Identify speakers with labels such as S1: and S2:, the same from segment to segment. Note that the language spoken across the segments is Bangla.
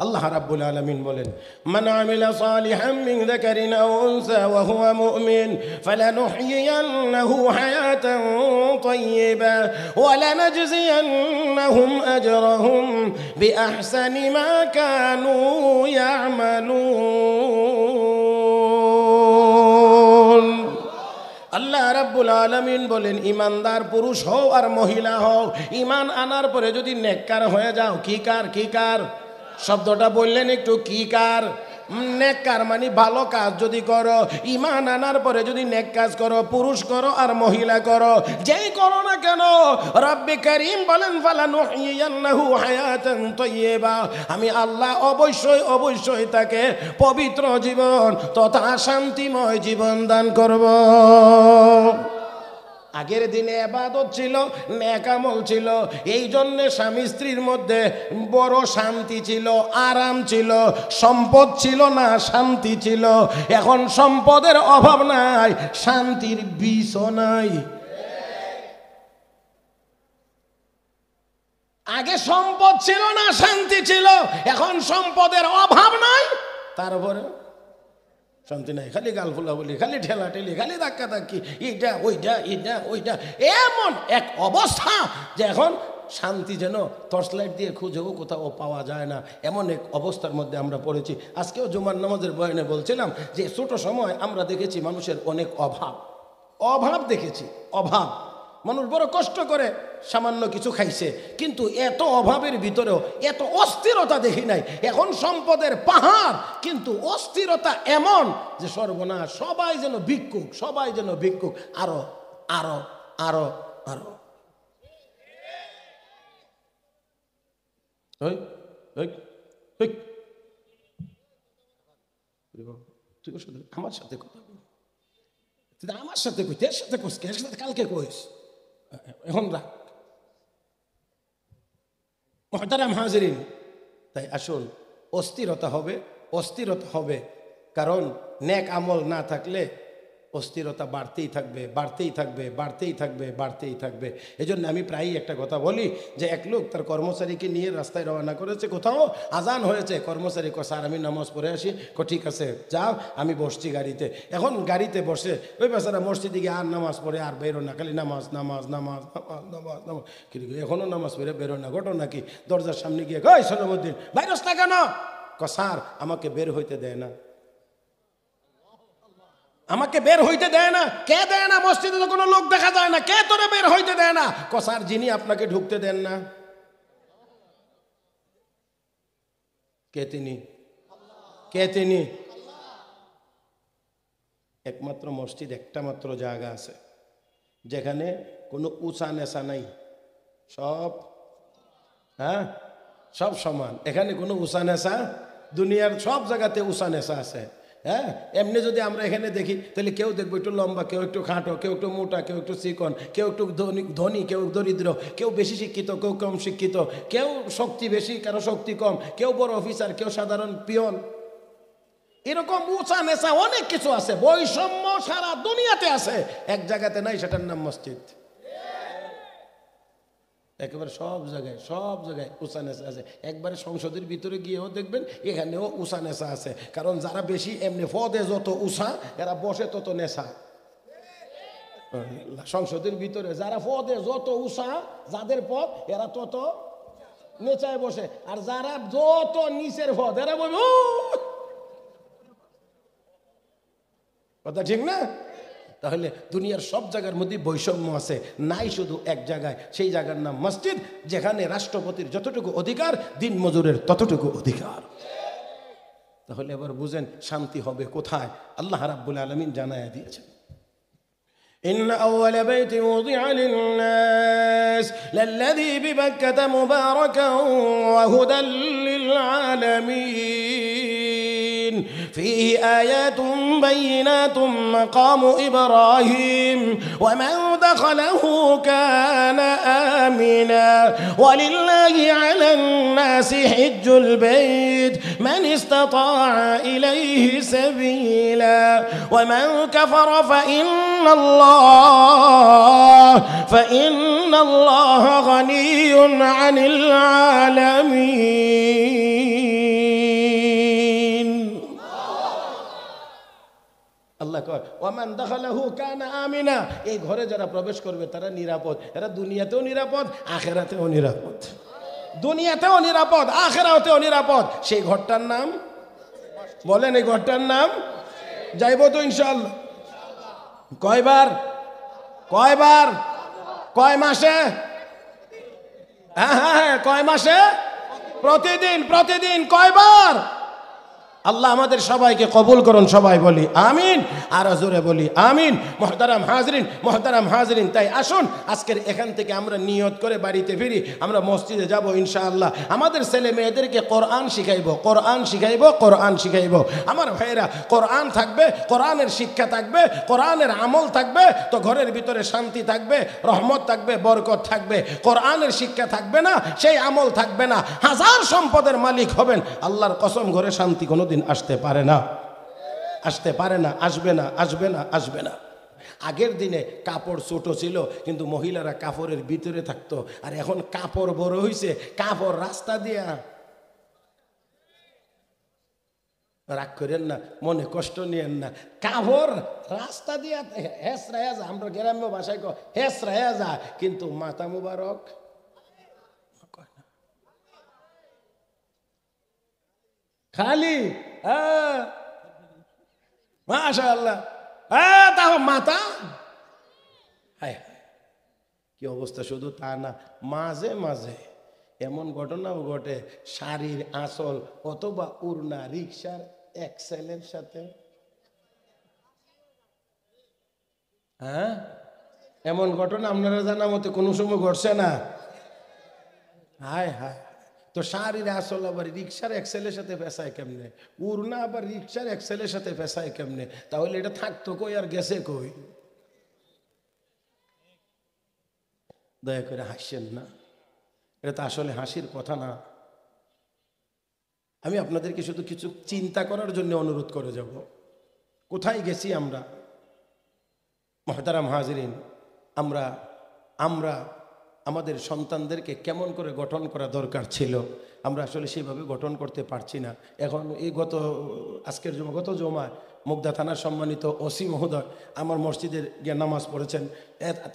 S1: আল্লাহ রাব্বুল আলামিন বলেন, মান আমিলা সালিহান মিন যাকারিন আও উনসা ওয়া হুয়া মুমিন ফালানুহয়িয়ান্নাহু হায়াতান তাইয়্যিবা ওয়া লানাজজিয়ান্নাহুম আজরাহুম বিআহসানি মা কানু ইয়ামালুন। আল্লাহ রাব্বুল আলামিন বলেন, ইমানদার পুরুষ হও আর মহিলা হও, ইমান আনার পরে যদি নেককার হয়ে যাও, কি কার শব্দটা বললেন একটু, কি কার? নেককার মানে ভালো কাজ যদি করো, ঈমান আনার পরে যদি নেক কাজ করো, পুরুষ করো আর মহিলা করো, যেই করো না কেন, রব্বে কারীম বলেন ফালানুহয়িয়ান্নাহু হায়াতান তাইয়্যিবা, আমি আল্লাহ অবশ্যই তাকে পবিত্র জীবন তথা শান্তিময় জীবন দান করব। আগের দিনে ইবাদত ছিল, নেক আমল ছিল, এই জন্য স্বামী স্ত্রীর মধ্যে বড় শান্তি ছিল, আরাম ছিল, সম্পদ ছিল না, শান্তি ছিল। এখন সম্পদের অভাব নাই, শান্তির বিষও নাই। আগে সম্পদ ছিল না, শান্তি ছিল, এখন সম্পদের অভাব নাই, তারপরে শান্তি নাই, খালি গালফুলা বলি, খালি ঠেলা ঠেলি, খালি ধাক্কা ধাক্কি, এইটা ওইটা, এমন এক অবস্থা যে এখন শান্তি যেন টর্চলাইট দিয়ে খুঁজেও কোথাও পাওয়া যায় না, এমন এক অবস্থার মধ্যে আমরা পড়েছি। আজকেও জুমার নামাজের বয়ানে বলছিলাম যে ছোট সময় আমরা দেখেছি মানুষের অনেক অভাব দেখেছি, অভাব। মানুষ বড় কষ্ট করে সামান্য কিছু খাইছে, কিন্তু এত অভাবের ভিতরেও এত অস্থিরতা দেখি নাই। এখন সম্পদের পাহাড়, কিন্তু অস্থিরতা এমন যে সর্বনাশ, সবাই যেন ভিক্ষুক, আরো আরো আরো আরো। আমার সাথে কথা বল, আমার সাথে কই, এর সাথে কোস, এর সাথে কালকে কইস, এখন রাখ। মুহতারাম হাজিরিন, তাই আসুন অস্থিরতা হবে, কারণ নেক আমল না থাকলে অস্থিরতা বাড়তেই থাকবে। এজন্য আমি প্রায়ই একটা কথা বলি যে এক লোক তার কর্মচারীকে নিয়ে রাস্তায় রওনা করেছে, কোথাও আজান হয়েছে, কর্মচারী কয় স্যার আমি নামাজ পড়ে আসি, ঠিক আছে যাও, আমি বসছি গাড়িতে। এখন গাড়িতে বসে ওই বেচারা মসজিদে গিয়ে আর নামাজ পড়ে আর বেরো না, খালি নামাজ, কিন্তু এখনো নামাজ পড়ে বেরো না। ঘটনা কি? দরজার সামনে গিয়ে কই সলামুদ্দিন ভাইরস না কেন? স্যার আমাকে বের হইতে দেয় না। আমাকে বের হইতে দেয় না। কে দেয় না? মসজিদে তো কোনো লোক দেখা যায় না, কে তোরে বের হইতে দেয় না? স্যার যিনি আপনাকে ঢুকতে দেন না। কে তিনি? একমাত্র মসজিদ, একটা মাত্র জায়গা আছে যেখানে কোনো উঁচা নেশা নাই, সব সমান। এখানে কোনো উঁচা নেশা, দুনিয়ার সব জায়গাতে উঁচা নেশা আছে। হ্যাঁ, এমনি যদি আমরা এখানে দেখি তাহলে কেউ দেখবো একটু লম্বা, কেউ একটু খাটো, কেউ একটু মোটা, কেউ একটু চিকন, কেউ একটু ধনী, কেউ দরিদ্র, কেউ বেশি শিক্ষিত, কেউ কম শিক্ষিত, কেউ শক্তি বেশি, কারো শক্তি কম, কেউ বড় অফিসার, কেউ সাধারণ পিয়ন। এরকম উঁচা নেশা অনেক কিছু আছে, বৈষম্য সারা দুনিয়াতে আছে, এক জায়গাতে নাই, সেটার নাম মসজিদ। একেবারে সব জায়গায় উঁচা নেশা আছে। একবারে সংসদের ভিতরে গিয়েও দেখবেন এখানেও উঁচা নেশা আছে, কারণ যারা বেশি এমনি পদে যত উঁচা, এরা বসে তত নেশা। সংসদের ভিতরে যারা পদে যত উঁচা, যাদের পদ, এরা তত নেচায় বসে, আর যারা যত নিচের পদ, এরা বলবে কথা ঠিক না? তাহলে দুনিয়ার সব জায়গার মধ্যে বৈষম্য আছে, নাই শুধু এক জায়গায়, সেই জায়গার নাম মসজিদ, যেখানে রাষ্ট্রপতির যতটুকু অধিকার, দিন মজুরের ততটুকু অধিকার। তাহলে এবার বুঝেন শান্তি হবে কোথায়? আল্লাহ রাব্বুল আলামিন জানায়া দিয়েছেন, ইন্না আউওয়ালা বাইতিন উযিআ লিন-নাস লাল্লাযী বিবাক্কাতা মুবারাকান ওয়া হুদাল লিল আলামিন فيه آيات بينات مقام إبراهيم ومن دخله كان آمنا ولله على الناس حج البيت من استطاع إليه سبيلا ومن كفر فإن الله غني عن العالمين আল্লাহ কয় ওয়ামান দাখালাহু কানা আমিনা, এই ঘরে যারা প্রবেশ করবে তারা নিরাপদ। এরা দুনিয়াতেও নিরাপদ, আখিরাতেও নিরাপদ। দুনিয়াতেও নিরাপদ, আখিরাতেও নিরাপদ। সেই ঘরটার নাম বলেন, এই ঘরটার নাম যাইব তো ইনশাআল্লাহ। কয়বার? কয়বার? কয় মাসে? হ্যাঁ হ্যাঁ হ্যাঁ, কয় মাসে? প্রতিদিন। প্রতিদিন কয়বার? আল্লাহ আমাদের সবাইকে কবুল করুন, সবাই বলি আমিন, আর জোরে বলি আমিন। মুহতারাম হাজরিন, মুহতারাম হাজরিন, তাই আসুন আজকের এখান থেকে আমরা নিয়ত করে বাড়িতে ফিরি, আমরা মসজিদে যাব ইনশাআল্লাহ। আমাদের ছেলে মেয়েদেরকে কোরআন শিখাইব, কোরআন শিখাইব, কোরআন শিখাইব। আমার ভাইয়েরা, কোরআন থাকবে, কোরআনের শিক্ষা থাকবে, কোরআনের আমল থাকবে, তো ঘরের ভিতরে শান্তি থাকবে, রহমত থাকবে, বরকত থাকবে। কোরআনের শিক্ষা থাকবে না, সেই আমল থাকবে না, হাজার সম্পদের মালিক হবেন, আল্লাহর কসম ঘরে শান্তি কোনো আসতে পারে না, আসতে পারে না, আসবে না, আসবে না, আসবে না। আগের দিনে কাপড় ছোট ছিল কিন্তু মহিলারা কাপড়ের ভিতরে থাকতো, আর এখন কাপড় বড় হইছে, কাপড় রাস্তা দিয়া। রাগ করেন না, মনে কষ্ট নিয়েন না, কাপড় রাস্তা দিয়া হেসরায়া যা, আমরা গ্রাম্য ভাষায় কো হেসরায়া যা, কিন্তু মাথা মুবারক খালি। মাশাআল্লাহ, তাও মাথা। হায় কি অবস্থা! শুধু তা না, মাঝে মাঝে এমন ঘটনাও ঘটে, শাড়ির আঁচল অথবা উড়না রিক্সার এক্সেলের সাথে। হ্যাঁ, এমন ঘটনা আপনারা জানা মতে কোনো সময় ঘটছে না? হায় হায়, তো শাড়ির আসল আবার রিক্সার এক্সেলের সাথে পেশায় কেমনে? উড়না আবার রিক্সার এক্সেলের সাথে পেশায় কেমনে? তাহলে এটা থাকতো কই আর গেছে কই? দয়া করে হাসছেন না, এটা তো আসলে হাসির কথা না। আমি আপনাদেরকে শুধু কিছু চিন্তা করার জন্য অনুরোধ করে যাব। কোথায় গেছি আমরা? মুহতারাম হাজিরিন, আমরা আমরা আমাদের সন্তানদেরকে কেমন করে গঠন করা দরকার ছিল, আমরা আসলে সেইভাবে গঠন করতে পারছি না। এখন এই আজকের গত জমায় মুগদা থানার সম্মানিত ওসি মহোদয় আমার মসজিদের গিয়ে নামাজ পড়েছেন।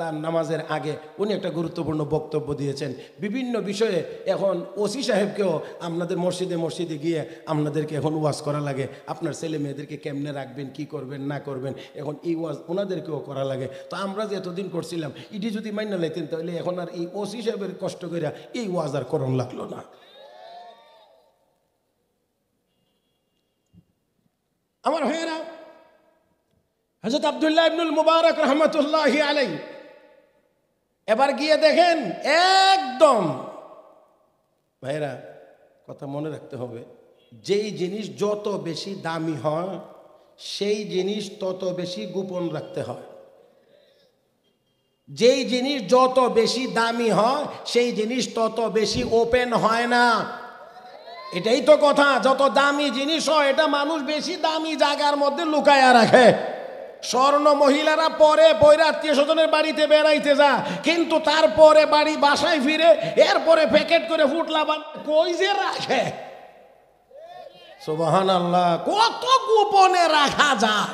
S1: তার নামাজের আগে উনি একটা গুরুত্বপূর্ণ বক্তব্য দিয়েছেন বিভিন্ন বিষয়ে। এখন ওসি সাহেবকেও আপনাদের মসজিদে গিয়ে আপনাদেরকে এখন ওয়াজ করা লাগে, আপনার ছেলে মেয়েদেরকে কেমনে রাখবেন, কি করবেন না করবেন, এখন এই ওয়াজ ওনাদেরকেও করা লাগে। তো আমরা যে এতদিন করছিলাম ইডি যদি মাইনা লাইতেন, তাহলে এখন আর এই ওসি সাহেবের কষ্ট করে এই ওয়াজ আর করণ লাগলো না। আমার ভাইয়েরা, হযরত আব্দুল্লাহ ইবনুল মুবারক রহমতুল্লাহি আলাইহি এবার গিয়ে দেখেন একদম, ভাইয়েরা কথা মনে রাখতে হবে, যেই জিনিস যত বেশি দামি হয় সেই জিনিস তত বেশি গোপন রাখতে হয়। যেই জিনিস যত বেশি দামি হয় সেই জিনিস তত বেশি ওপেন হয় না। এটাই তো কথা, যত দামি জিনিস হয় এটা মানুষ বেশি দামি জায়গার মধ্যে লুকায়া রাখে। স্বর্ণ মহিলারা পরে বইরা আত্মীয় স্বজনের বাড়িতে বেড়াইতে যা, কিন্তু তারপরে বাসায় ফিরে এরপরে প্যাকেট করে ফুটলা কই যে রাখে। সুবহানাল্লাহ, কত গোপনে রাখা যায়।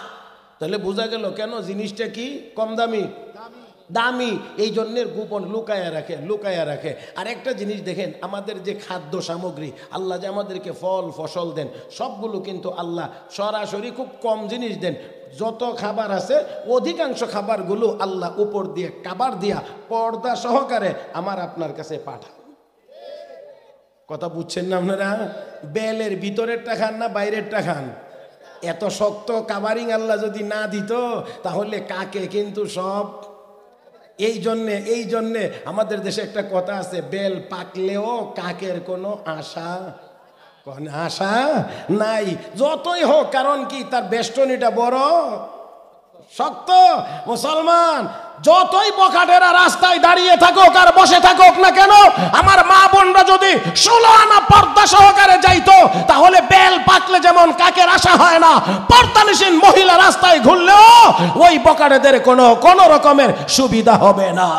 S1: তাহলে বোঝা গেল কেন জিনিসটা কি কম দামি, দামি এই জন্যের গোপন লুকায়া রাখে। আর একটা জিনিস দেখেন, আমাদের যে খাদ্য সামগ্রী আল্লাহ যে আমাদেরকে ফল ফসল দেন, সবগুলো কিন্তু আল্লাহ সরাসরি খুব কম জিনিস দেন। যত খাবার আছে অধিকাংশ খাবারগুলো আল্লাহ উপর দিয়ে কাবার দিয়া পর্দা সহকারে আমার আপনার কাছে পাঠান। কথা বুঝছেন না আপনারা? বেলের ভিতরেরটা খান না বাইরেরটা খান? এত শক্ত কাভারিং আল্লাহ যদি না দিত তাহলে কাকে কিন্তু সব। এই জন্যে আমাদের দেশে একটা কথা আছে, বেল পাকলেও কাকের কোনো আশা নাই, যতই হোক। কারণ কি? তার বেষ্টনীটা বড় শক্ত। মুসলমান যতই বখাটেরা রাস্তায় দাঁড়িয়ে থাকুক আর বসে থাকুক না কেন, আমার মা বোনরা যদি 16 আনা পর্দা সহকারে যাইতো তাহলে বেল পাকলে যেমন কাকের আশা হয় না, পর্দানিসীন মহিলা রাস্তায় ঘুরলেও ওই বখাটেদের কোনো রকমের সুবিধা হবে না।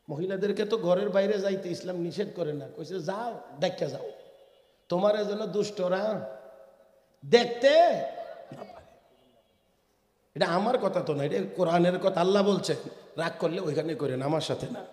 S1: মহিলাদেরকে তো ঘরের বাইরে যাইতে ইসলাম নিষেধ করে না, কইছে যাও দেখা যাও, তোমার যেন দুষ্টরা দেখতে না পারে। এটা আমার কথা তো না, এটা কোরআনের কথা। আল্লাহ বলছেন রাগ করলে ওইখানে করেন, আমার সাথে না।